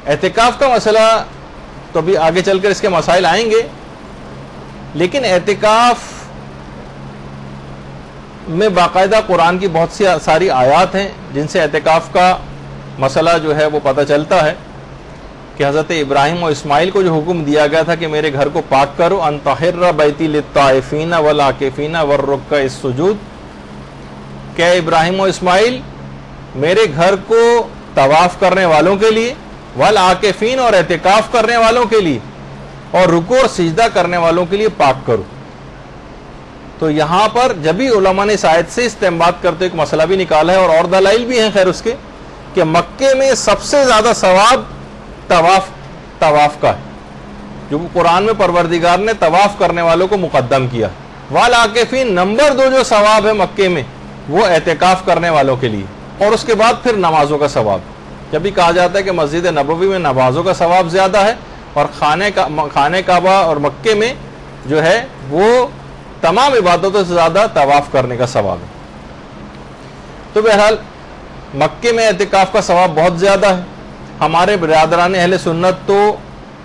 اعتکاف کا مسئلہ تو ابھی آگے چل کر اس کے مسائل آئیں گے، لیکن اعتکاف میں باقاعدہ قرآن کی بہت سی ساری آیات ہیں جن سے اعتکاف کا مسئلہ جو ہے وہ پتہ چلتا ہے کہ حضرت ابراہیم و اسماعیل کو جو حکم دیا گیا تھا کہ میرے گھر کو پاک کرو، ان طہر بیتی للطائفین والعاکفین والرکع السجود، کہ ابراہیم و اسماعیل میرے گھر کو طواف کرنے والوں کے لیے، والعاکفین اور اعتکاف کرنے والوں کے لیے، اور رکوع اور سجدہ کرنے والوں کے لیے پاک کرو۔ تو یہاں پر جب بھی علماء نے اس آیت سے استنباط کرتے ایک مسئلہ بھی نکالا ہے، اور دلائل بھی ہیں خیر اس کے، کہ مکے میں سب سے زیادہ ثواب طواف کا ہے، جو قرآن میں پروردگار نے طواف کرنے والوں کو مقدم کیا۔ والعاکفین نمبر 2 جو ثواب ہے مکے میں وہ اعتکاف کرنے والوں کے لیے، اور اس کے بعد پھر نمازوں کا ثواب۔ جب بھی کہا جاتا ہے کہ مسجد نبوی میں نمازوں کا ثواب زیادہ ہے، اور خانہ کعبہ اور مکے میں جو ہے وہ تمام عبادتوں سے زیادہ طواف کرنے کا ثواب ہے۔ تو بہرحال مکے میں اعتکاف کا ثواب بہت زیادہ ہے۔ ہمارے برادران اہل سنت تو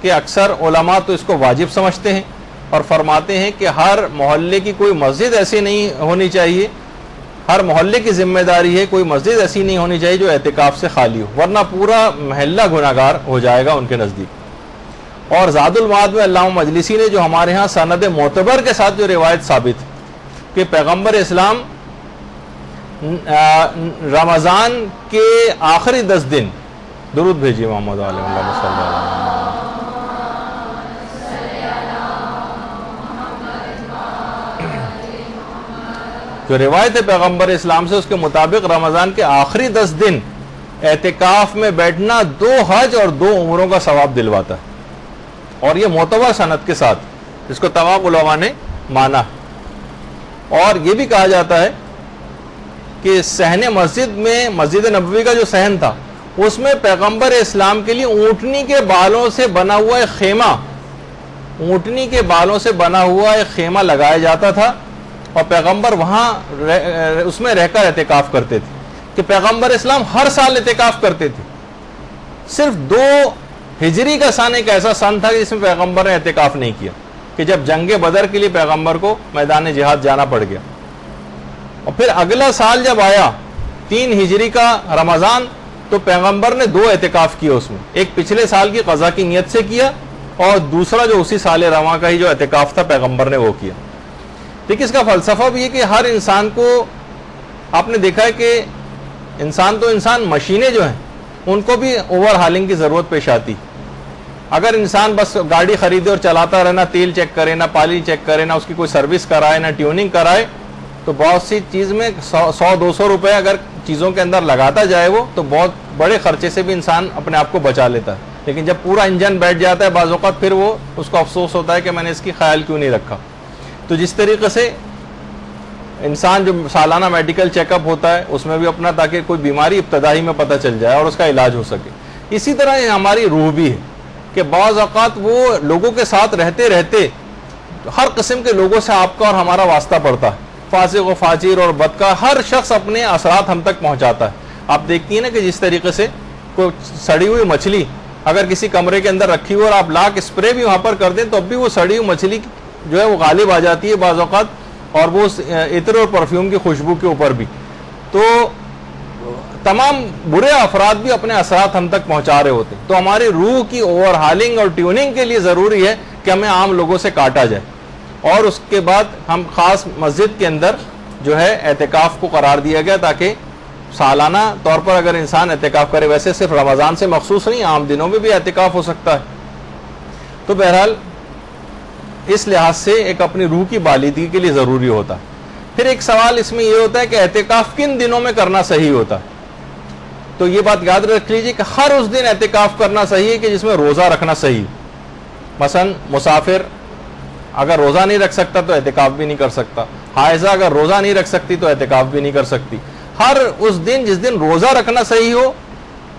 کہ اکثر علماء تو اس کو واجب سمجھتے ہیں اور فرماتے ہیں کہ ہر محلے کی کوئی مسجد ایسی نہیں ہونی چاہیے، ہر محلے کی ذمہ داری ہے کوئی مسجد ایسی نہیں ہونی چاہیے جو اعتکاف سے خالی ہو، ورنہ پورا محلہ گناہگار ہو جائے گا ان کے نزدیک۔ اور زاد المعاد میں علامہ مجلسی نے جو ہمارے ہاں سند معتبر کے ساتھ جو روایت ثابت کہ پیغمبر اسلام رمضان کے آخری 10 دن، درود بھیجیے محمد علیہ وسلم، جو روایت ہے پیغمبر اسلام سے اس کے مطابق رمضان کے آخری 10 دن اعتکاف میں بیٹھنا 2 حج اور 2 عمروں کا ثواب دلواتا ہے، اور یہ معتبر سند کے ساتھ جس کو تمام علماء نے مانا۔ اور یہ بھی کہا جاتا ہے کہ صحن مسجد میں، مسجد نبوی کا جو صحن تھا اس میں پیغمبر اسلام کے لیے اونٹنی کے بالوں سے بنا ہوا ایک خیمہ، اونٹنی کے بالوں سے بنا ہوا ایک خیمہ لگایا جاتا تھا، اور پیغمبر وہاں اس میں رہ کر اعتکاف کرتے تھے، کہ پیغمبر اسلام ہر سال اعتکاف کرتے تھے۔ صرف 2 ہجری کا سن ایک ایسا سن تھا جس میں پیغمبر نے اعتکاف نہیں کیا، کہ جب جنگ بدر کے لیے پیغمبر کو میدان جہاد جانا پڑ گیا۔ اور پھر اگلا سال جب آیا 3 ہجری کا رمضان، تو پیغمبر نے 2 اعتکاف کیے، اس میں ایک پچھلے سال کی قضا کی نیت سے کیا، اور دوسرا جو اسی سال رواں کا ہی جو اعتکاف تھا پیغمبر نے وہ کیا۔ لیکن اس کا فلسفہ بھی ہے کہ ہر انسان کو، آپ نے دیکھا ہے کہ انسان تو انسان، مشینیں جو ہیں ان کو بھی اوور ہالنگ کی ضرورت پیش آتی۔ اگر انسان بس گاڑی خریدے اور چلاتا رہے، نہ تیل چیک کرے، نہ پانی چیک کرے، نہ اس کی کوئی سروس کرائے، نہ ٹیوننگ کرائے، تو بہت سی چیز میں 100-200 روپے اگر چیزوں کے اندر لگاتا جائے وہ، تو بہت بڑے خرچے سے بھی انسان اپنے آپ کو بچا لیتا ہے۔ لیکن جب پورا انجن بیٹھ جاتا ہے بعض اوقات، پھر وہ اس کو افسوس ہوتا ہے کہ میں نے اس کی خیال کیوں نہیں رکھا۔ تو جس طریقے سے انسان جو سالانہ میڈیکل چیک اپ ہوتا ہے اس میں بھی اپنا، تاکہ کوئی بیماری ابتدائی میں پتہ چل جائے اور اس کا علاج ہو سکے، اسی طرح یہ ہماری روح بھی ہے کہ بعض اوقات وہ لوگوں کے ساتھ رہتے رہتے ہر قسم کے لوگوں سے آپ کا اور ہمارا واسطہ پڑتا ہے، فاسق و فاجر اور بدکار، ہر شخص اپنے اثرات ہم تک پہنچاتا ہے۔ آپ دیکھتی ہیں نا کہ جس طریقے سے کوئی سڑی ہوئی مچھلی اگر کسی کمرے کے اندر رکھی ہو اور آپ لاکھ اسپرے بھی وہاں پر کر دیں تو اب بھی وہ سڑی ہوئی مچھلی جو ہے وہ غالب آ جاتی ہے بعض اوقات، اور وہ عطر اور پرفیوم کی خوشبو کے اوپر بھی۔ تو تمام برے افراد بھی اپنے اثرات ہم تک پہنچا رہے ہوتے ہیں۔ تو ہماری روح کی اوور ہالنگ اور ٹیوننگ کے لیے ضروری ہے کہ ہمیں عام لوگوں سے کاٹا جائے، اور اس کے بعد ہم خاص مسجد کے اندر جو ہے اعتکاف کو قرار دیا گیا، تاکہ سالانہ طور پر اگر انسان اعتکاف کرے، ویسے صرف رمضان سے مخصوص نہیں، عام دنوں میں بھی اعتکاف ہو سکتا ہے۔ تو بہرحال اس لحاظ سے ایک اپنی روح کی بالیدگی کے لیے ضروری ہوتا ہے۔ پھر ایک سوال اس میں یہ ہوتا ہے کہ اعتکاف کن دنوں میں کرنا صحیح ہوتا ہے؟ تو یہ بات یاد رکھ لیجیے کہ ہر اس دن اعتکاف کرنا صحیح ہے کہ جس میں روزہ رکھنا صحیح۔ مثلا مسافر اگر روزہ نہیں رکھ سکتا تو اعتکاف بھی نہیں کر سکتا، حائضہ اگر روزہ نہیں رکھ سکتی تو اعتکاف بھی نہیں کر سکتی۔ ہر اس دن جس دن روزہ رکھنا صحیح ہو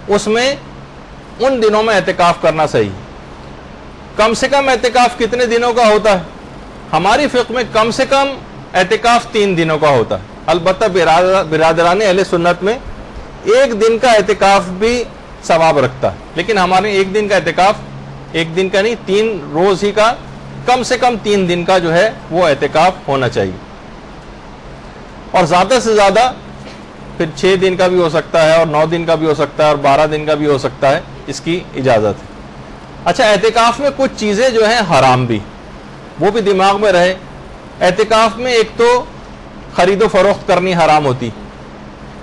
اس میں ان دنوں میں اعتکاف کرنا صحیح۔ کم سے کم اعتکاف کتنے دنوں کا ہوتا ہے؟ ہماری فقہ میں کم سے کم اعتکاف 3 دنوں کا ہوتا ہے۔ البتہ برادران اہل سنت میں 1 دن کا اعتکاف بھی ثواب رکھتا ہے. لیکن ہمارے ایک دن کا اعتکاف، ایک دن کا نہیں 3 روز ہی کا، کم سے کم 3 دن کا جو ہے وہ اعتکاف ہونا چاہیے، اور زیادہ سے زیادہ پھر 6 دن کا بھی ہو سکتا ہے اور 9 دن کا بھی ہو سکتا ہے اور 12 دن کا بھی ہو سکتا ہے، اس کی اجازت ہے. اچھا، اعتکاف میں کچھ چیزیں جو ہیں حرام بھی، وہ بھی دماغ میں رہے. اعتکاف میں ایک تو خرید و فروخت کرنی حرام ہوتی.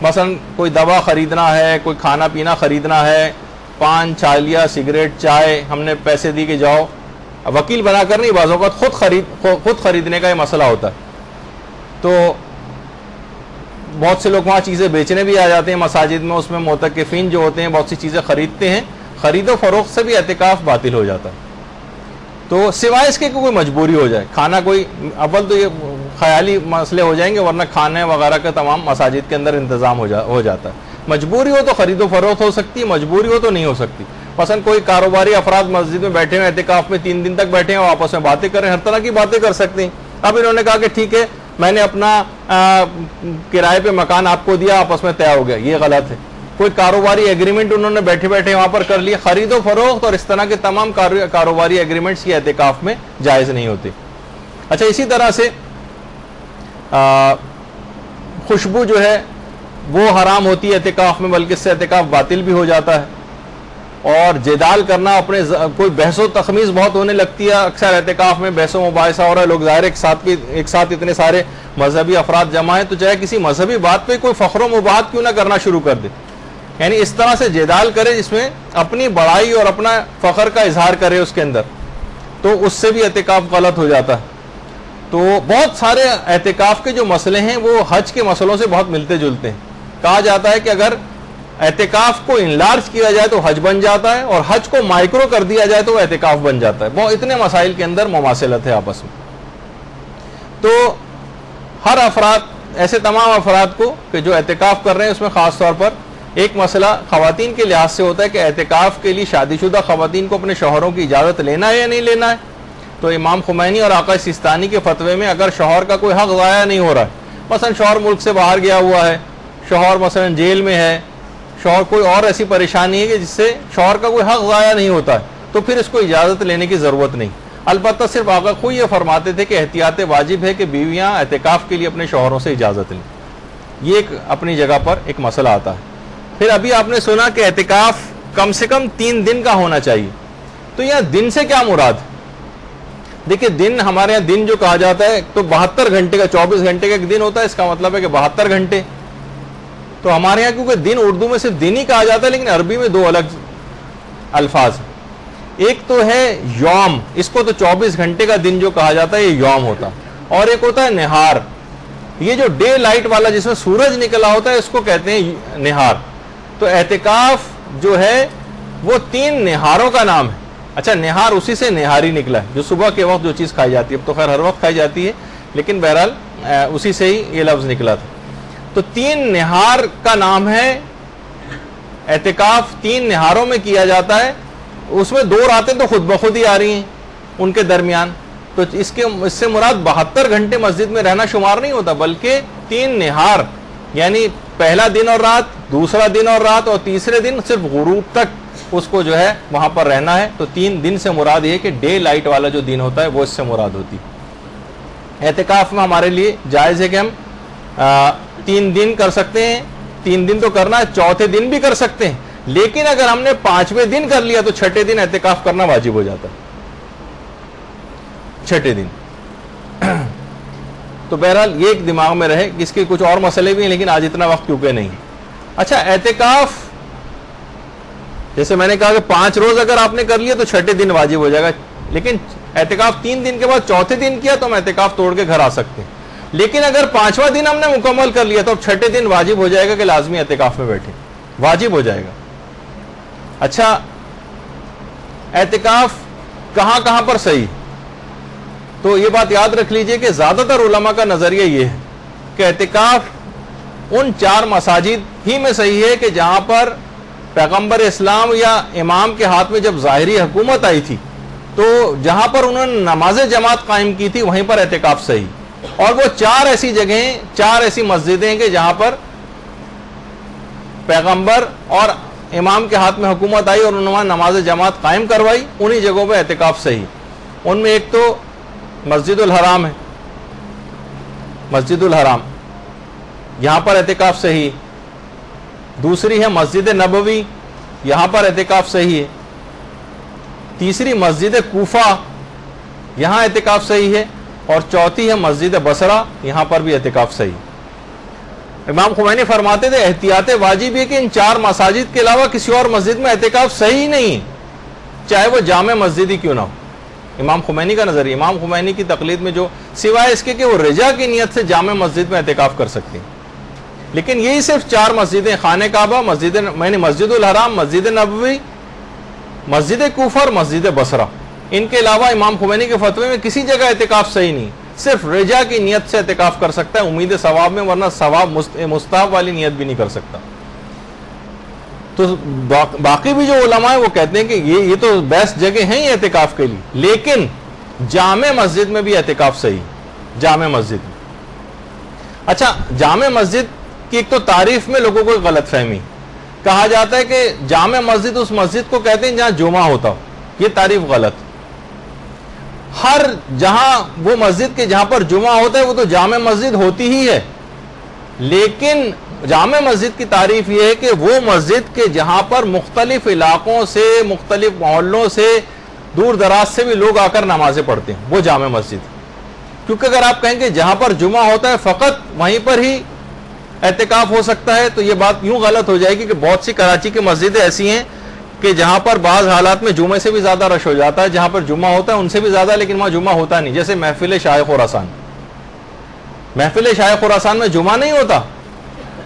مثلا کوئی دوا خریدنا ہے، کوئی کھانا پینا خریدنا ہے، پان، چھالیا، سگریٹ، چائے، ہم نے پیسے دی کہ جاؤ، وکیل بنا کر نہیں، بعض اوقات خود خریدنے کا یہ مسئلہ ہوتا ہے. تو بہت سے لوگ وہاں چیزیں بیچنے بھی آ جاتے ہیں مساجد میں، اس میں معتکفین جو ہوتے ہیں بہت سی چیزیں خریدتے ہیں. خرید و فروخت سے بھی اعتکاف باطل ہو جاتا ہے. تو سوائے اس کے کوئی مجبوری ہو جائے، کھانا کوئی، اول تو یہ خیالی مسئلے ہو جائیں گے، ورنہ کھانے وغیرہ کا تمام مساجد کے اندر انتظام ہو جاتا ہے. مجبوری ہو تو خرید و فروخت ہو سکتی ہے، مجبوری ہو تو نہیں ہو سکتی. مثلا کوئی کاروباری افراد مسجد میں بیٹھے ہیں، اعتکاف میں 3 دن تک بیٹھے ہیں، آپس میں باتیں کر رہے ہیں، ہر طرح کی باتیں کر سکتے ہیں. اب انہوں نے کہا کہ ٹھیک ہے، میں نے اپنا کرائے پہ مکان آپ کو دیا، آپس میں طے ہو گیا، یہ غلط ہے. کوئی کاروباری ایگریمنٹ انہوں نے بیٹھے بیٹھے وہاں پر کر لیا. خرید و فروخت اور اس طرح کے تمام کاروباری ایگریمنٹس کی اعتکاف میں جائز نہیں ہوتے. اچھا، اسی طرح سے خوشبو جو ہے وہ حرام ہوتی ہے اعتکاف میں، بلکہ اس سے اعتکاف باطل بھی ہو جاتا ہے. اور جدال کرنا، اپنے کوئی بحث و تخمیز بہت ہونے لگتی ہے اکثر اعتکاف میں، بحث و مباحثہ ہو رہا ہے، لوگ ظاہر ایک ساتھ اتنے سارے مذہبی افراد جمع ہیں، تو چاہے کسی مذہبی بات پہ کوئی فخر و مباحثہ کیوں نہ کرنا شروع کر دے، یعنی اس طرح سے جدال کرے جس میں اپنی بڑائی اور اپنا فخر کا اظہار کرے اس کے اندر، تو اس سے بھی اعتکاف غلط ہو جاتا ہے. تو بہت سارے اعتکاف کے جو مسئلے ہیں وہ حج کے مسئلوں سے بہت ملتے جلتے ہیں. کہا جاتا ہے کہ اگر اعتکاف کو انلارج کیا جائے تو حج بن جاتا ہے، اور حج کو مائکرو کر دیا جائے تو وہ اعتکاف بن جاتا ہے. بہت اتنے مسائل کے اندر مماثلت ہے آپس میں. تو ہر افراد، ایسے تمام افراد کو کہ جو اعتکاف کر رہے ہیں، اس میں خاص طور پر ایک مسئلہ خواتین کے لحاظ سے ہوتا ہے کہ اعتکاف کے لیے شادی شدہ خواتین کو اپنے شوہروں کی اجازت لینا ہے یا نہیں لینا ہے. تو امام خمینی اور آقا سیستانی کے فتوے میں اگر شوہر کا کوئی حق ضائع نہیں ہو رہا ہے، مثلا شوہر ملک سے باہر گیا ہوا ہے، شوہر مثلا جیل میں ہے، شوہر کوئی اور ایسی پریشانی ہے کہ جس سے شوہر کا کوئی حق ضائع نہیں ہوتا ہے، تو پھر اس کو اجازت لینے کی ضرورت نہیں. البتہ صرف آقا خود یہ فرماتے تھے کہ احتیاط واجب ہے کہ بیویاں اعتکاف کے لیے اپنے شوہروں سے اجازت لیں. یہ ایک اپنی جگہ پر ایک مسئلہ آتا ہے. پھر ابھی آپ نے سنا کہ اعتکاف کم سے کم 3 دن کا ہونا چاہیے. تو یہاں دن سے کیا مراد؟ دیکھیں، دن ہمارے یہاں دن جو کہا جاتا ہے تو 72 گھنٹے کا، 24 گھنٹے کا ایک دن ہوتا ہے، اس کا مطلب ہے کہ 72 گھنٹے. تو ہمارے یہاں کیونکہ دن اردو میں صرف دن ہی کہا جاتا ہے، لیکن عربی میں 2 الگ الفاظ ہیں. ایک تو ہے یوم، اس کو تو 24 گھنٹے کا دن جو کہا جاتا ہے یہ یوم ہوتا، اور ایک ہوتا ہے نہار. یہ جو ڈے لائٹ والا جس میں سورج نکلا ہوتا ہے اس کو کہتے ہیں نہار. تو اعتکاف جو ہے وہ 3 نہاروں کا نام ہے. اچھا، نہار اسی سے نہاری نکلا ہے، جو صبح کے وقت جو چیز کھائی جاتی ہے، اب تو خیر ہر وقت کھائی جاتی ہے، لیکن بہرحال اسی سے ہی یہ لفظ نکلا تھا. تو 3 نہار کا نام ہے اعتکاف. 3 نہاروں میں کیا جاتا ہے. اس میں 2 راتیں تو خود بخود ہی آ رہی ہیں ان کے درمیان. تو اس سے مراد 72 گھنٹے مسجد میں رہنا شمار نہیں ہوتا، بلکہ 3 نہار، یعنی پہلا دن اور رات، دوسرا دن اور رات، اور تیسرے دن صرف غروب تک اس کو جو ہے وہاں پر رہنا ہے. تو 3 دن سے مراد یہ کہ ڈے لائٹ والا جو دن ہوتا ہے وہ اس سے مراد ہوتی. اعتکاف میں ہمارے لیے جائز ہے کہ ہم 3 دن کر سکتے ہیں. 3 دن تو کرنا ہے، چوتھے دن بھی کر سکتے ہیں، لیکن اگر ہم نے 5ویں دن کر لیا تو 6ٹھے دن اعتکاف کرنا واجب ہو جاتا ہے. 6ٹھے دن. تو بہرحال یہ ایک دماغ میں رہے. اس کے کچھ اور مسئلے بھی ہیں لیکن آج اتنا وقت کیونکہ نہیں. اچھا، اعتکاف جیسے میں نے کہا کہ 5 روز اگر آپ نے کر لیا تو 6ٹھے دن واجب ہو جائے گا، لیکن اعتکاف 3 دن کے بعد چوتھے دن کیا تو ہم اعتکاف توڑ کے گھر آ سکتے ہیں. لیکن اگر 5واں دن ہم نے مکمل کر لیا تو اب 6ٹھے دن واجب ہو جائے گا کہ لازمی اعتکاف میں بیٹھے، واجب ہو جائے گا. اچھا، اعتکاف کہاں کہاں پر صحیح؟ تو یہ بات یاد رکھ لیجئے کہ زیادہ تر علماء کا نظریہ یہ ہے کہ اعتکاف ان 4 مساجد ہی میں صحیح ہے کہ جہاں پر پیغمبر اسلام یا امام کے ہاتھ میں جب ظاہری حکومت آئی تھی تو جہاں پر انہوں نے نماز جماعت قائم کی تھی وہیں پر اعتکاف صحیح. اور وہ 4 ایسی جگہیں، 4 ایسی مسجدیں ہیں کہ جہاں پر پیغمبر اور امام کے ہاتھ میں حکومت آئی اور انہوں نے نماز جماعت قائم کروائی، انہی جگہوں پہ اعتکاف صحیح۔ ان میں ایک تو مسجد الحرام ہے، مسجد الحرام یہاں پر اعتکاف صحیح، دوسری ہے مسجد نبوی، یہاں پر اعتکاف صحیح ہے، تیسری مسجد کوفہ، یہاں اعتکاف صحیح ہے، اور چوتھی ہے مسجد بصرہ، یہاں پر بھی اعتکاف صحیح۔ امام خمینی فرماتے تھے احتیاط واجب ہے کہ ان 4 مساجد کے علاوہ کسی اور مسجد میں اعتکاف صحیح نہیں، چاہے وہ جامع مسجد ہی کیوں نہ ہو۔ امام خمینی کا نظریہ، امام خمینی کی تقلید میں جو سوائے اس کے کہ وہ رجا کی نیت سے جامع مسجد میں اعتکاف کر سکتے ہیں، لیکن یہی صرف 4 مسجدیں، خانہ کعبہ، مسجد الحرام، مسجد نبوی، مسجد کوفہ اور مسجد بصرہ، ان کے علاوہ امام خمینی کے فتوے میں کسی جگہ اعتکاف صحیح نہیں، صرف رجا کی نیت سے اعتکاف کر سکتا ہے امید ثواب میں، ورنہ ثواب مستحب والی نیت بھی نہیں کر سکتا۔ تو باقی بھی جو علماء ہیں وہ کہتے ہیں کہ یہ تو بیسٹ جگہ ہیں یہ اعتکاف کے لیے، لیکن جامع مسجد میں بھی اعتکاف صحیح، جامع مسجد میں۔ اچھا، جامع مسجد کی ایک تو تعریف میں لوگوں کو غلط فہمی، کہا جاتا ہے کہ جامع مسجد اس مسجد کو کہتے ہیں جہاں جمعہ ہوتا ہو، یہ تعریف غلط۔ ہر جہاں وہ مسجد کے جہاں پر جمعہ ہوتا ہے وہ تو جامع مسجد ہوتی ہی ہے، لیکن جامع مسجد کی تعریف یہ ہے کہ وہ مسجد کے جہاں پر مختلف علاقوں سے، مختلف محلوں سے، دور دراز سے بھی لوگ آ کر نمازیں پڑھتے ہیں، وہ جامع مسجد۔ کیونکہ اگر آپ کہیں کہ جہاں پر جمعہ ہوتا ہے فقط وہیں پر ہی اعتکاف ہو سکتا ہے تو یہ بات یوں غلط ہو جائے گی کہ بہت سی کراچی کی مسجدیں ایسی ہیں کہ جہاں پر بعض حالات میں جمعے سے بھی زیادہ رش ہو جاتا ہے، جہاں پر جمعہ ہوتا ہے ان سے بھی زیادہ، لیکن وہاں جمعہ ہوتا نہیں، جیسے محفل شاہ خراسان۔ محفل شاہ خراسان میں جمعہ نہیں ہوتا،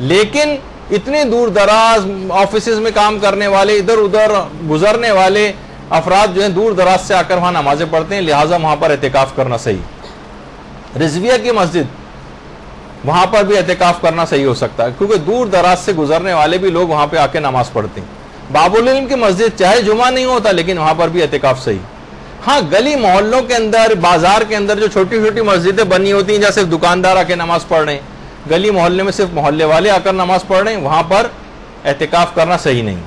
لیکن اتنے دور دراز آفیسز میں کام کرنے والے، ادھر ادھر گزرنے والے افراد جو ہیں دور دراز سے آ کر وہاں نمازیں پڑھتے ہیں، لہٰذا وہاں پر اعتکاف کرنا صحیح۔ رضویہ کی مسجد، وہاں پر بھی اعتکاف کرنا صحیح ہو سکتا ہے، کیونکہ دور دراز سے گزرنے والے بھی لوگ وہاں پہ آ کے نماز پڑھتے ہیں۔ باب العلم کی مسجد چاہے جمعہ نہیں ہوتا لیکن وہاں پر بھی اعتکاف صحیح۔ ہاں، گلی محلوں کے اندر، بازار کے اندر جو چھوٹی چھوٹی مسجدیں بنی ہوتی ہیں جہاں صرف دکاندار آ کے نماز پڑھ رہے ہیں، گلی محلے میں صرف محلے والے آ کر نماز پڑھ رہے ہیں، وہاں پر اعتکاف کرنا صحیح نہیں۔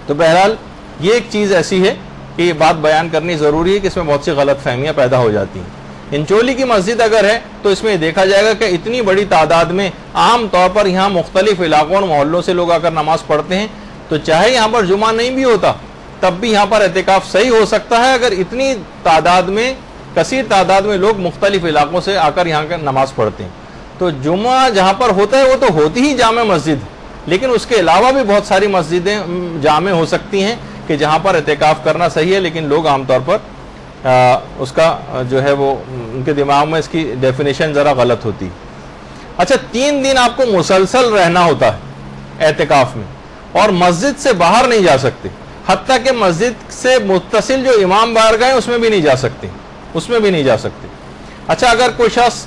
تو بہرحال یہ ایک چیز ایسی ہے کہ یہ بات بیان کرنی ضروری ہے کہ اس میں بہت سی غلط فہمیاں پیدا ہو جاتی ہیں۔ انچولی کی مسجد اگر ہے تو اس میں دیکھا جائے گا کہ اتنی بڑی تعداد میں عام طور پر یہاں مختلف علاقوں اور محلوں سے لوگ آ کر نماز پڑھتے ہیں، تو چاہے یہاں پر جمعہ نہیں بھی ہوتا تب بھی یہاں پر اعتکاف صحیح ہو سکتا ہے اگر اتنی تعداد میں، کثیر تعداد میں لوگ مختلف علاقوں سے آ کر یہاں کا نماز پڑھتے ہیں۔ تو جمعہ جہاں پر ہوتا ہے وہ تو ہوتی ہی جامع مسجد، لیکن اس کے علاوہ بھی بہت ساری مسجدیں جامع ہو سکتی ہیں کہ جہاں پر اعتکاف کرنا صحیح ہے، لیکن لوگ عام طور پر اس کا جو ہے وہ ان کے دماغ میں اس کی ڈیفینیشن ذرا غلط ہوتی۔ اچھا، 3 دن آپ کو مسلسل رہنا ہوتا ہے اعتکاف میں، اور مسجد سے باہر نہیں جا سکتے، حتیٰ کہ مسجد سے متصل جو امام بارگاہ ہیں اس میں بھی نہیں جا سکتے، اس میں بھی نہیں جا سکتے۔ اچھا، اگر کوئی شخص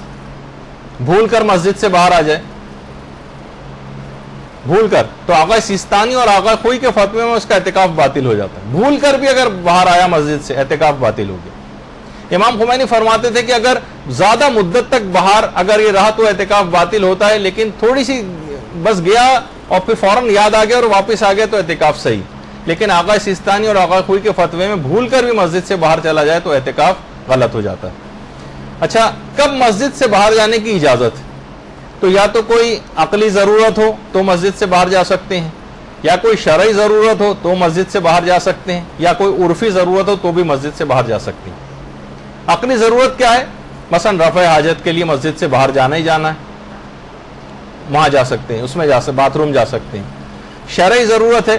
بھول کر مسجد سے باہر آ جائے، بھول کر، تو آقا سیستانی اور آقا خوئی کے فتوے میں اس کا اعتکاف باطل ہو جاتا ہے۔ بھول کر بھی اگر باہر آیا مسجد سے، اعتکاف باطل ہو گیا۔ امام خمینی فرماتے تھے کہ اگر زیادہ مدت تک باہر اگر یہ رہا تو اعتکاف باطل ہوتا ہے، لیکن تھوڑی سی بس گیا اور پھر فوراً یاد آ گیا اور واپس آ گیا تو اعتکاف صحیح۔ لیکن آقا سیستانی اور آقا خوئی کے فتوے میں بھول کر بھی مسجد سے باہر چلا جائے تو اعتکاف غلط ہو جاتا ہے۔ اچھا، کب مسجد سے باہر جانے کی اجازت ہے؟ تو یا تو کوئی عقلی ضرورت ہو تو مسجد سے باہر جا سکتے ہیں، یا کوئی شرعی ضرورت ہو تو مسجد سے باہر جا سکتے ہیں، یا کوئی عرفی ضرورت ہو تو بھی مسجد سے باہر جا سکتے ہیں۔ عقلی ضرورت کیا ہے؟ مثلا رفع حاجت کے لیے مسجد سے باہر جانا ہی جانا ہے، وہاں جا سکتے ہیں، اس میں باتھ روم جا سکتے ہیں۔ شرعی ضرورت ہے،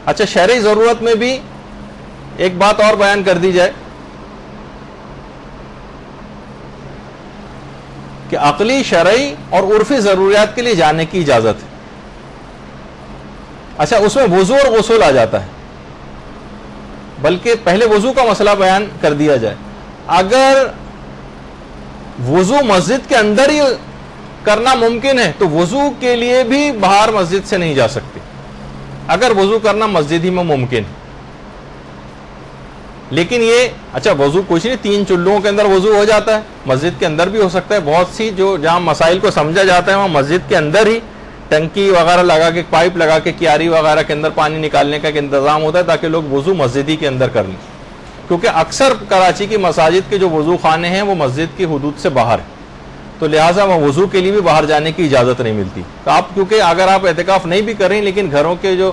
اچھا شرعی ضرورت میں بھی ایک بات اور بیان کر دی جائے کہ عقلی، شرعی اور عرفی ضروریات کے لیے جانے کی اجازت ہے۔ اچھا، اس میں وضو اور غسل آ جاتا ہے، بلکہ پہلے وضو کا مسئلہ بیان کر دیا جائے۔ اگر وضو مسجد کے اندر ہی کرنا ممکن ہے تو وضو کے لیے بھی باہر مسجد سے نہیں جا سکتے، اگر وضو کرنا مسجد ہی میں ممکن ہے۔ لیکن یہ اچھا وضو کچھ نہیں، 3 چلوں کے اندر وضو ہو جاتا ہے، مسجد کے اندر بھی ہو سکتا ہے۔ بہت سی جو جہاں مسائل کو سمجھا جاتا ہے وہاں مسجد کے اندر ہی ٹنکی وغیرہ لگا کے پائپ لگا کے کیاری وغیرہ کے اندر پانی نکالنے کا ایک انتظام ہوتا ہے تاکہ لوگ وضو مسجد ہی کے اندر کر لیں، کیونکہ اکثر کراچی کی مساجد کے جو وضو خانے ہیں وہ مسجد کی حدود سے باہر ہیں، تو لہٰذا وہ وضو کے لیے بھی باہر جانے کی اجازت نہیں ملتی. تو آپ کیونکہ اگر آپ اعتکاف نہیں بھی کریں لیکن گھروں کے جو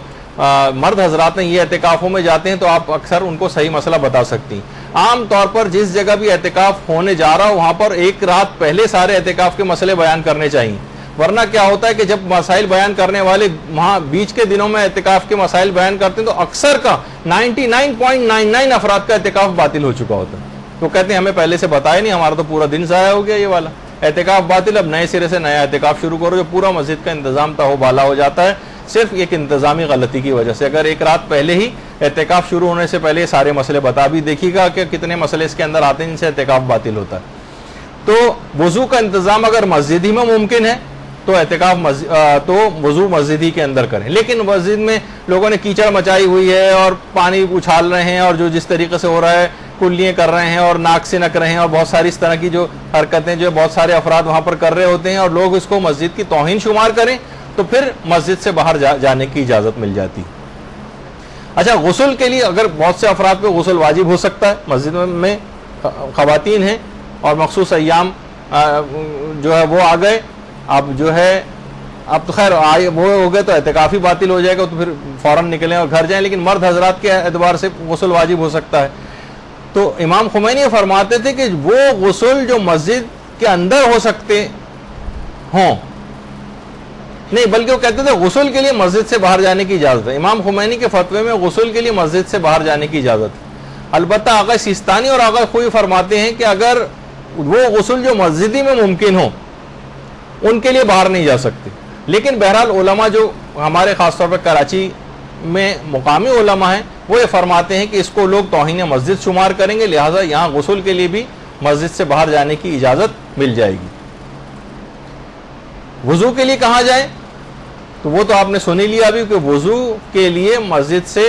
مرد حضرات ہیں یہ اعتکافوں میں جاتے ہیں تو آپ اکثر ان کو صحیح مسئلہ بتا سکتی ہیں. عام طور پر جس جگہ بھی اعتکاف ہونے جا رہا ہو وہاں پر ایک رات پہلے سارے اعتکاف کے مسئلے بیان کرنے چاہیے، ورنہ کیا ہوتا ہے کہ جب مسائل بیان کرنے والے وہاں بیچ کے دنوں میں اعتکاف کے مسائل بیان کرتے ہیں تو اکثر کا 99.99 افراد کا اعتکاف باطل ہو چکا ہوتا ہے. تو کہتے ہیں ہمیں پہلے سے بتایا نہیں، ہمارا تو پورا دن ضائع ہو گیا، یہ والا اعتکاف باطل، اب نئے سرے سے نیا اعتکاف شروع کرو. جو پورا مسجد کا انتظام تھا وہ بالا ہو جاتا ہے صرف ایک انتظامی غلطی کی وجہ سے. اگر ایک رات پہلے ہی اعتکاف شروع ہونے سے پہلے سارے مسئلے بتا بھی دیکھیے گا کہ کتنے مسئلے اس کے اندر آتے ہیں جن سے اعتکاف باطل ہوتا ہے. تو وضو کا انتظام اگر مسجد ہی میں ممکن ہے تو تو وضو مسجد ہی کے اندر کریں. لیکن مسجد میں لوگوں نے کیچڑ مچائی ہوئی ہے اور پانی اچھال رہے ہیں اور جو جس طریقے سے ہو رہا ہے کلیاں کر رہے ہیں اور ناک سے نک رہے ہیں اور بہت ساری اس طرح کی جو حرکتیں جو بہت سارے افراد وہاں پر کر رہے ہوتے ہیں اور لوگ اس کو مسجد کی توہین شمار کریں تو پھر مسجد سے باہر جانے کی اجازت مل جاتی. اچھا، غسل کے لیے اگر بہت سے افراد پہ غسل واجب ہو سکتا ہے، مسجد میں خواتین ہیں اور مخصوص ایام جو ہے وہ آ گئے، اب جو ہے اب تو خیر وہ ہو گئے تو اعتکاف ہی باطل ہو جائے گا، تو پھر فوراً نکلیں اور گھر جائیں. لیکن مرد حضرات کے اعتبار سے غسل واجب ہو سکتا ہے. تو امام خمینی فرماتے تھے کہ وہ غسل جو مسجد کے اندر ہو سکتے ہوں نہیں، بلکہ وہ کہتے تھے غسل کے لیے مسجد سے باہر جانے کی اجازت ہے. امام خمینی کے فتوے میں غسل کے لیے مسجد سے باہر جانے کی اجازت ہے. البتہ آغا سیستانی اور آغا خوئی فرماتے ہیں کہ اگر وہ غسل جو مسجدی میں ممکن ہو ان کے لیے باہر نہیں جا سکتے. لیکن بہرحال علماء جو ہمارے خاص طور پر کراچی میں مقامی علماء ہیں وہ یہ فرماتے ہیں کہ اس کو لوگ توہین مسجد شمار کریں گے، لہٰذا یہاں غسل کے لیے بھی مسجد سے باہر جانے کی اجازت مل جائے گی. وضو کے لیے کہاں جائیں تو وہ تو آپ نے سن ہی لیا ابھی کہ وضو کے لیے مسجد سے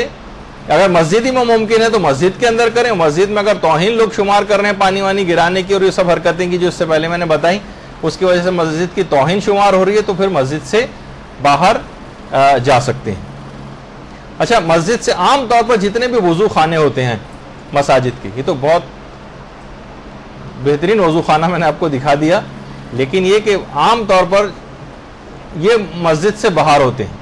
اگر مسجد ہی میں ممکن ہے تو مسجد کے اندر کریں. مسجد میں اگر توہین لوگ شمار کر رہے ہیں پانی وانی گرانے کی اور یہ سب حرکتیں کی جو اس سے پہلے میں نے بتائی اس کی وجہ سے مسجد کی توہین شمار ہو رہی ہے تو پھر مسجد سے باہر جا سکتے ہیں. اچھا، مسجد سے عام طور پر جتنے بھی وضو خانے ہوتے ہیں مساجد کے، یہ تو بہت بہترین وضو خانہ میں نے آپ کو دکھا دیا، لیکن یہ کہ عام طور پر یہ مسجد سے باہر ہوتے ہیں.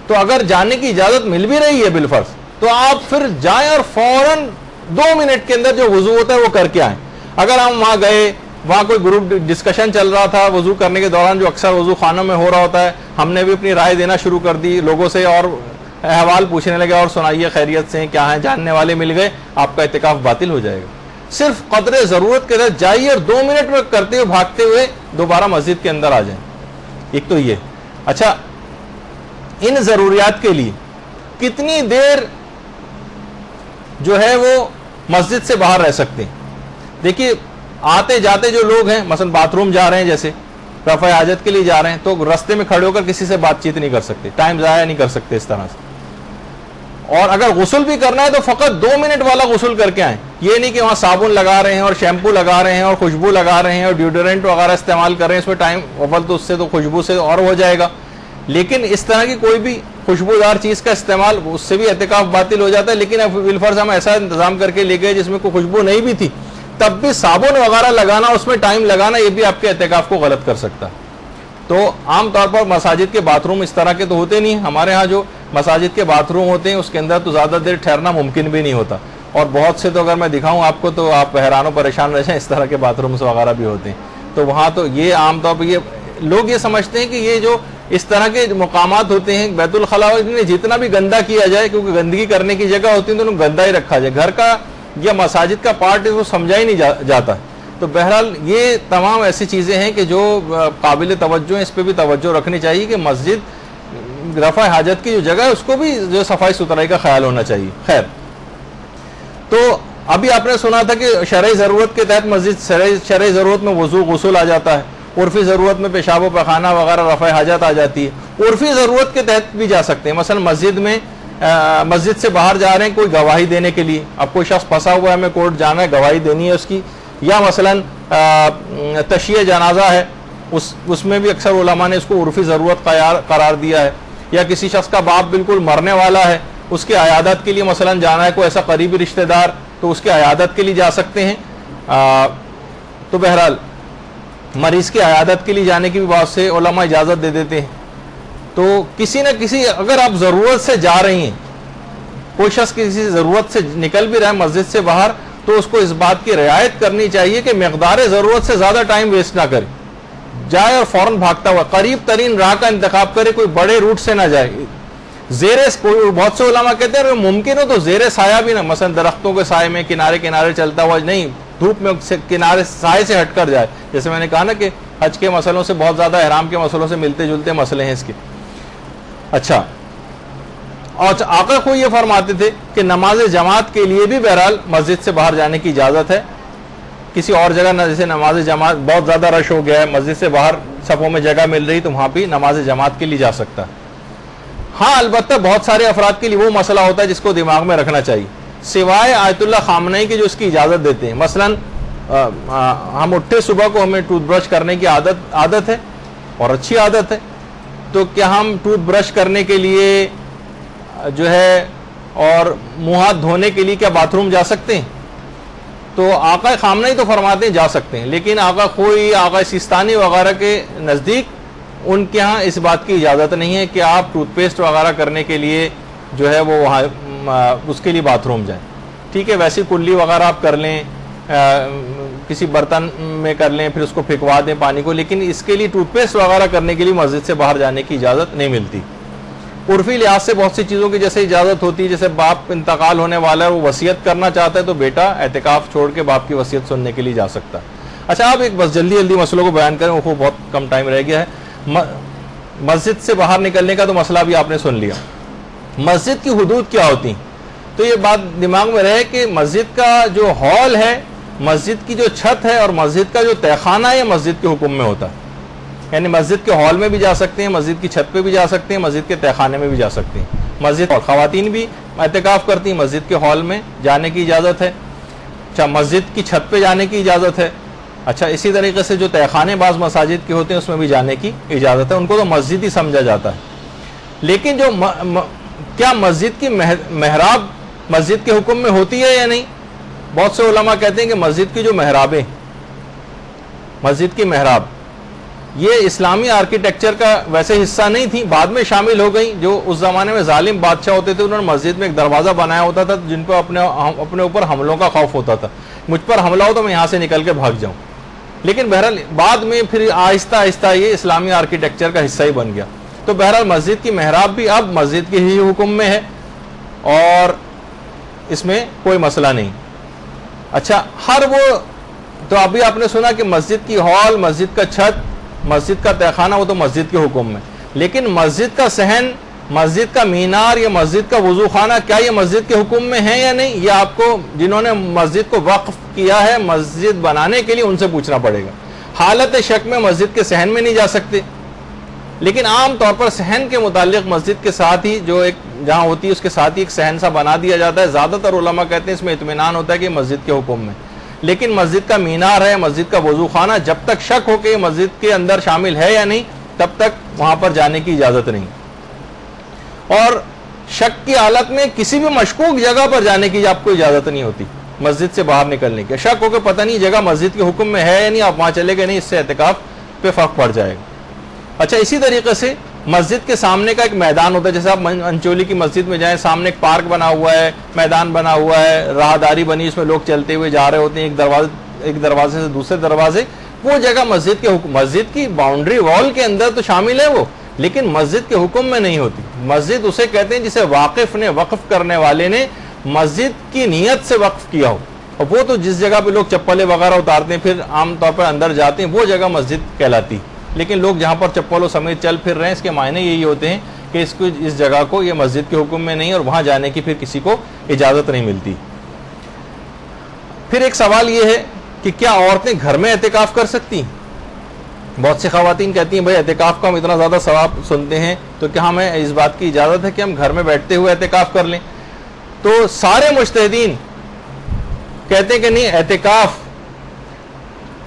تو اگر جانے کی اجازت مل بھی رہی ہے بالفرض تو آپ پھر جائیں اور فوراً 2 منٹ کے اندر جو وضو ہوتا ہے وہ کر کے آئیں. اگر ہم وہاں گئے، وہاں کوئی گروپ ڈسکشن چل رہا تھا وضو کرنے کے دوران جو اکثر وضو خانوں میں ہو رہا ہوتا ہے، ہم نے بھی اپنی رائے دینا شروع کر دی لوگوں سے اور احوال پوچھنے لگے اور سنائیے خیریت سے کیا ہیں، جاننے والے مل گئے، آپ کا اعتکاف باطل ہو جائے گا. صرف قدر ضرورت کے تحت جائیے اور 2 منٹ میں کرتے ہوئے بھاگتے ہوئے دوبارہ مسجد کے اندر آ جائیں. ایک تو یہ. اچھا، ان ضروریات کے لیے کتنی دیر جو ہے وہ مسجد سے باہر رہ سکتے ہیں؟ دیکھیے، آتے جاتے جو لوگ ہیں مثلا باتھ روم جا رہے ہیں، جیسے رفع حاجت کے لیے جا رہے ہیں تو رستے میں کھڑے ہو کر کسی سے بات چیت نہیں کر سکتے، ٹائم ضائع نہیں کر سکتے اس طرح سے. اور اگر غسل بھی کرنا ہے تو فقط 2 منٹ والا غسل کر کے آئیں. یہ نہیں کہ وہاں صابن لگا رہے ہیں اور شیمپو لگا رہے ہیں اور خوشبو لگا رہے ہیں اور ڈیوڈرنٹ وغیرہ استعمال کر رہے ہیں، اس میں ٹائم اول تو اس سے تو خوشبو سے اور ہو جائے گا. لیکن اس طرح کی کوئی بھی خوشبودار چیز کا استعمال اس سے بھی اعتکاف باطل ہو جاتا ہے. لیکن اب بالفرض ہم ایسا انتظام کر کے لے گئے جس میں کوئی خوشبو نہیں بھی تھی، تب بھی صابن وغیرہ لگانا اس میں ٹائم لگانا یہ بھی آپ کے اعتکاف کو غلط کر سکتا ہے. تو عام طور پر مساجد کے باتھ روم اس طرح کے تو ہوتے نہیں. ہمارے ہاں جو مساجد کے باتھ روم ہوتے ہیں اس کے اندر تو زیادہ دیر ٹھہرنا ممکن بھی نہیں ہوتا، اور بہت سے تو اگر میں دکھاؤں آپ کو تو آپ حیران و پریشان رہ جائیں، اس طرح کے باتھ رومس وغیرہ بھی ہوتے ہیں. تو وہاں تو یہ عام طور پر یہ لوگ یہ سمجھتے ہیں کہ یہ جو اس طرح کے مقامات ہوتے ہیں بیت الخلاء میں جتنا بھی گندا کیا جائے، کیونکہ گندگی کرنے کی جگہ ہوتی ہے تو گندا ہی رکھا جائے، گھر کا یا مساجد کا پارٹ ہے وہ سمجھا ہی نہیں جاتا. تو بہرحال یہ تمام ایسی چیزیں ہیں کہ جو قابل توجہ ہیں، اس پہ بھی توجہ رکھنی چاہیے کہ مسجد رفع حاجت کی جو جگہ ہے اس کو بھی جو صفائی ستھرائی کا خیال ہونا چاہیے. خیر، تو ابھی آپ نے سنا تھا کہ شرعی ضرورت کے تحت مسجد شرعی ضرورت میں وضو غسل آ جاتا ہے، عرفی ضرورت میں پیشاب و پیخانہ وغیرہ رفع حاجت آ جاتی ہے. عرفی ضرورت کے تحت بھی جا سکتے ہیں. مثلا مسجد سے باہر جا رہے ہیں کوئی گواہی دینے کے لیے، اب کوئی شخص پھنسا ہوا ہے ہمیں کورٹ جانا ہے گواہی دینی ہے اس کی، یا مثلا تشییع جنازہ ہے اس میں بھی اکثر علماء نے اس کو عرفی ضرورت قرار دیا ہے. یا کسی شخص کا باپ بالکل مرنے والا ہے, اس کے عیادت کے لیے مثلا جانا ہے, کوئی ایسا قریبی رشتہ دار, تو اس کے عیادت کے لیے جا سکتے ہیں. تو بہرحال مریض کی عیادت کے لیے جانے کی بھی بہت سے علماء اجازت دے دیتے ہیں. تو کسی نہ کسی, اگر آپ ضرورت سے جا رہی ہیں, کوئی شخص کسی ضرورت سے نکل بھی رہا ہے مسجد سے باہر, تو اس کو اس بات کی رعایت کرنی چاہیے کہ مقدار ضرورت سے زیادہ ٹائم ویسٹ نہ کرے, جائے اور فوراً بھاگتا ہوا قریب ترین راہ کا انتخاب کرے, کوئی بڑے روٹ سے نہ جائے. بہت سے علماء کہتے ہیں ممکن ہو تو زیر سایہ بھی نہ, مثلا درختوں کے سائے میں کنارے کنارے چلتا ہوا نہیں, دھوپ میں کنارے سائے سے ہٹ کر جائے. جیسے میں نے کہا نا کہ حج کے مسئلوں سے بہت زیادہ احرام کے مسئلوں سے ملتے جلتے مسئلے ہیں اس کے. اچھا, اور آقا کو یہ فرماتے تھے کہ نماز جماعت کے لیے بھی بہرحال مسجد سے باہر جانے کی اجازت ہے. کسی اور جگہ نہ, جیسے نماز جماعت بہت زیادہ رش ہو گیا ہے, مسجد سے باہر صفوں میں جگہ مل رہی, تو وہاں بھی نماز جماعت کے لیے جا سکتا ہے. ہاں البتہ بہت سارے افراد کے لیے وہ مسئلہ ہوتا ہے جس کو دماغ میں رکھنا چاہیے, سوائے آیت اللہ خامنئی کے جو اس کی اجازت دیتے ہیں. مثلا ہم اٹھے صبح کو, ہمیں ٹوتھ برش کرنے کی عادت ہے اور اچھی عادت ہے, تو کیا ہم ٹوتھ برش کرنے کے لیے جو ہے اور منہ ہاتھ دھونے کے لیے کیا باتھ روم جا سکتے ہیں؟ تو آقا خامنئی تو فرماتے ہیں جا سکتے ہیں, لیکن آقا خوئی, آقا سیستانی وغیرہ کے نزدیک ان کے ہاں اس بات کی اجازت نہیں ہے کہ آپ ٹوتھ پیسٹ وغیرہ کرنے کے لیے جو ہے وہ وہاں اس کے لیے باتھ روم جائیں. ٹھیک ہے, ویسی کلی وغیرہ آپ کر لیں, کسی برتن میں کر لیں, پھر اس کو پھینکوا دیں پانی کو, لیکن اس کے لیے ٹوتھ پیسٹ وغیرہ کرنے کے لیے مسجد سے باہر جانے کی اجازت نہیں ملتی. عرفی لحاظ سے بہت سی چیزوں کی جیسے اجازت ہوتی ہے, جیسے باپ انتقال ہونے والا ہے, وہ وصیت کرنا چاہتا ہے, تو بیٹا اعتکاف چھوڑ کے باپ کی وصیت سننے کے لیے جا سکتا ہے. اچھا, آپ ایک بس جلدی مسئلوں کو بیان کریں, وہ بہت کم ٹائم رہ گیا ہے. مسجد سے باہر نکلنے کا تو مسئلہ بھی آپ نے سن لیا. مسجد کی حدود کیا ہوتی ہیں, تو یہ بات دماغ میں رہے کہ مسجد کا جو ہال ہے, مسجد کی جو چھت ہے, اور مسجد کا جو تہخانہ ہے, یہ مسجد کے حکم میں ہوتا ہے. یعنی مسجد کے ہال میں بھی جا سکتے ہیں, مسجد کی چھت پہ بھی جا سکتے ہیں, مسجد کے تہخانے میں بھی جا سکتے ہیں. مسجد اور خواتین بھی اعتکاف کرتی ہیں, مسجد کے ہال میں جانے کی اجازت ہے. اچھا, مسجد کی چھت پہ جانے کی اجازت ہے. اچھا, اسی طریقے سے جو تہخانے بعض مساجد کے ہوتے ہیں اس میں بھی جانے کی اجازت ہے, ان کو تو مسجد ہی سمجھا جاتا ہے. لیکن جو کیا مسجد کی محراب مسجد کے حکم میں ہوتی ہے یا نہیں؟ بہت سے علماء کہتے ہیں کہ مسجد کی جو محرابیں, مسجد کی محراب یہ اسلامی آرکیٹیکچر کا ویسے حصہ نہیں تھی, بعد میں شامل ہو گئی. جو اس زمانے میں ظالم بادشاہ ہوتے تھے, انہوں نے مسجد میں ایک دروازہ بنایا ہوتا تھا جن پہ اپنے اوپر حملوں کا خوف ہوتا تھا, مجھ پر حملہ ہو تو میں یہاں سے نکل کے بھاگ جاؤں. لیکن بہرحال بعد میں پھر آہستہ آہستہ یہ اسلامی آرکیٹیکچر کا حصہ ہی بن گیا. تو بہرحال مسجد کی محراب بھی اب مسجد کے ہی حکم میں ہے اور اس میں کوئی مسئلہ نہیں. اچھا, ہر وہ تو ابھی آپ نے سنا کہ مسجد کی ہال, مسجد کا چھت, مسجد کا تہخانہ, وہ تو مسجد کے حکم میں. لیکن مسجد کا صحن, مسجد کا مینار یا مسجد کا وضو خانہ, کیا یہ مسجد کے حکم میں ہے یا نہیں؟ یہ آپ کو جنہوں نے مسجد کو وقف کیا ہے مسجد بنانے کے لیے, ان سے پوچھنا پڑے گا. حالت شک میں مسجد کے صحن میں نہیں جا سکتے, لیکن عام طور پر صحن کے متعلق مسجد کے ساتھ ہی جو ایک جہاں ہوتی ہے اس کے ساتھ ہی ایک صحن سا بنا دیا جاتا ہے. زیادہ تر علماء کہتے ہیں اس میں اطمینان ہوتا ہے کہ مسجد کے حکم میں. لیکن مسجد کا مینار ہے, مسجد کا وضو خانہ, جب تک شک ہو کہ مسجد کے اندر شامل ہے یا نہیں, تب تک وہاں پر جانے کی اجازت نہیں. اور شک کی حالت میں کسی بھی مشکوک جگہ پر جانے کی آپ کو اجازت نہیں ہوتی مسجد سے باہر نکلنے کی. شک ہو کہ پتہ نہیں جگہ مسجد کے حکم میں ہے یا نہیں, آپ وہاں چلے گئے نہیں, اس سے اعتکاف پہ فرق پڑ جائے گا. اچھا, اسی طریقے سے مسجد کے سامنے کا ایک میدان ہوتا ہے, جیسے آپ انچولی کی مسجد میں جائیں, سامنے ایک پارک بنا ہوا ہے, میدان بنا ہوا ہے, راہداری بنی, اس میں لوگ چلتے ہوئے جا رہے ہوتے ہیں ایک دروازے سے دوسرے دروازے. وہ جگہ مسجد کے حکم, مسجد کی باؤنڈری وال کے اندر تو شامل ہے وہ, لیکن مسجد کے حکم میں نہیں ہوتی. مسجد اسے کہتے ہیں جسے واقف نے, وقف کرنے والے نے مسجد کی نیت سے وقف کیا ہو. اور وہ تو جس جگہ پہ لوگ چپلیں وغیرہ اتارتے ہیں پھر عام طور پر اندر جاتے ہیں, وہ جگہ مسجد کہلاتی. لیکن لوگ جہاں پر چپلوں سمیت چل پھر رہے ہیں, اس کے معنی یہی ہوتے ہیں کہ اس جگہ کو یہ مسجد کے حکم میں نہیں, اور وہاں جانے کی پھر کسی کو اجازت نہیں ملتی. پھر ایک سوال یہ ہے کہ کیا عورتیں گھر میں اعتکاف کر سکتی؟ بہت سی خواتین کہتی ہیں بھائی اعتکاف کا ہم اتنا زیادہ ثواب سنتے ہیں, تو کیا ہمیں اس بات کی اجازت ہے کہ ہم گھر میں بیٹھتے ہوئے اعتکاف کر لیں؟ تو سارے مجتہدین کہتے ہیں کہ نہیں, اعتکاف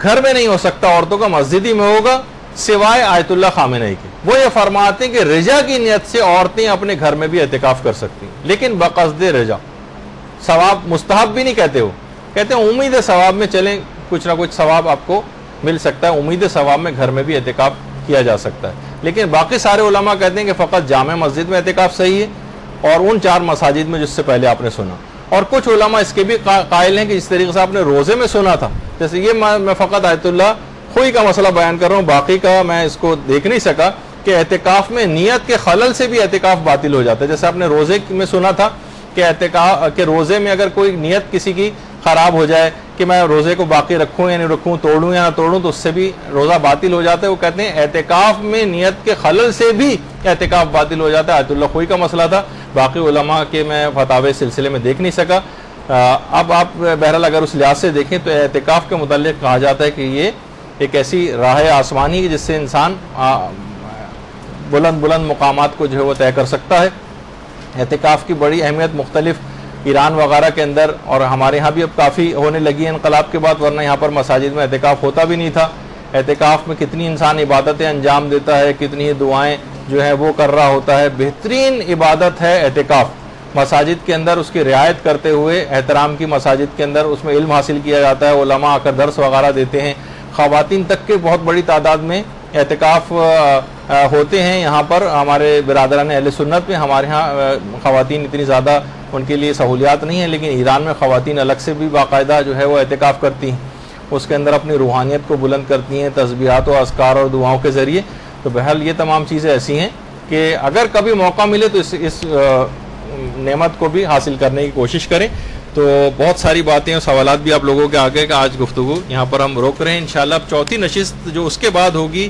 گھر میں نہیں ہو سکتا عورتوں کا, مسجد ہی میں ہوگا. سوائے آیت اللہ خامنئی کے. وہ یہ فرماتے ہیں کہ رجا کی نیت سے عورتیں اپنے گھر میں بھی اعتکاف کر سکتی ہیں, لیکن بقصد رجا. ثواب مستحب بھی نہیں کہتے, ہو کہتے ہیں امید ثواب میں چلیں, کچھ نہ کچھ ثواب آپ کو مل سکتا ہے, امید ثواب میں گھر میں بھی اعتکاف کیا جا سکتا ہے. لیکن باقی سارے علماء کہتے ہیں کہ فقط جامع مسجد میں اعتکاف صحیح ہے, اور ان 4 مساجد میں جس سے پہلے آپ نے سنا. اور کچھ علماء اس کے بھی قائل ہیں کہ جس طریقے سے آپ نے روزے میں سنا تھا, جیسے یہ میں فقط آیت اللہ خوئی کا مسئلہ بیان کر رہا ہوں, باقی کا میں اس کو دیکھ نہیں سکا, کہ اعتکاف میں نیت کے خلل سے بھی اعتکاف باطل ہو جاتا ہے. جیسے آپ نے روزے میں سنا تھا کہ اعتکاف کہ روزے میں اگر کوئی نیت کسی کی خراب ہو جائے کہ میں روزے کو باقی رکھوں یا نہیں رکھوں, توڑوں یا نہ توڑوں, تو اس سے بھی روزہ باطل ہو جاتا ہے. وہ کہتے ہیں اعتکاف میں نیت کے خلل سے بھی اعتکاف باطل ہو جاتا ہے. آیت اللہ خوئی کا مسئلہ تھا, باقی علماء کے میں فتاوی سلسلے میں دیکھ نہیں سکا. اب آپ بہرحال اگر اس لحاظ سے دیکھیں تو اعتکاف کے متعلق کہا جاتا ہے کہ یہ ایک ایسی راہ آسمانی ہے جس سے انسان بلند بلند مقامات کو جو ہے وہ طے کر سکتا ہے. اعتکاف کی بڑی اہمیت مختلف ایران وغیرہ کے اندر, اور ہمارے ہاں بھی اب کافی ہونے لگی ہے انقلاب کے بعد, ورنہ یہاں پر مساجد میں اعتکاف ہوتا بھی نہیں تھا. اعتکاف میں کتنی انسان عبادتیں انجام دیتا ہے, کتنی ہی دعائیں جو ہے وہ کر رہا ہوتا ہے. بہترین عبادت ہے اعتکاف. مساجد کے اندر اس کی رعایت کرتے ہوئے, احترام کی مساجد کے اندر اس میں علم حاصل کیا جاتا ہے, علماء آ کر درس وغیرہ دیتے ہیں, خواتین تک کے بہت بڑی تعداد میں اعتکاف ہوتے ہیں. یہاں پر ہمارے برادران اہل سنت میں ہمارے ہاں خواتین اتنی زیادہ ان کے لیے سہولیات نہیں ہیں, لیکن ایران میں خواتین الگ سے بھی باقاعدہ جو ہے وہ اعتکاف کرتی ہیں, اس کے اندر اپنی روحانیت کو بلند کرتی ہیں تسبیحات و اذکار اور دعاؤں کے ذریعے. تو بہرحال یہ تمام چیزیں ایسی ہیں کہ اگر کبھی موقع ملے تو اس نعمت کو بھی حاصل کرنے کی کوشش کریں. تو بہت ساری باتیں اور سوالات بھی آپ لوگوں کے آگے کا آج گفتگو یہاں پر ہم روک رہے ہیں. انشاءاللہ اب چوتھی نشست جو اس کے بعد ہوگی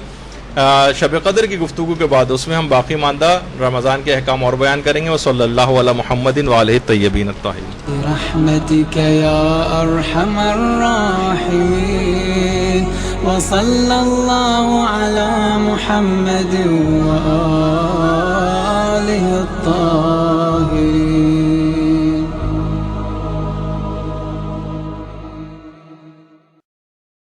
شب قدر کی گفتگو کے بعد, اس میں ہم باقی ماندہ رمضان کے احکام اور بیان کریں گے. وصلی اللہ علی محمد وآلہ الطیبین الطاہرین. برحمتک یا ارحم الراحمین وصلی اللہ علی محمد وآلہ الطاہرین.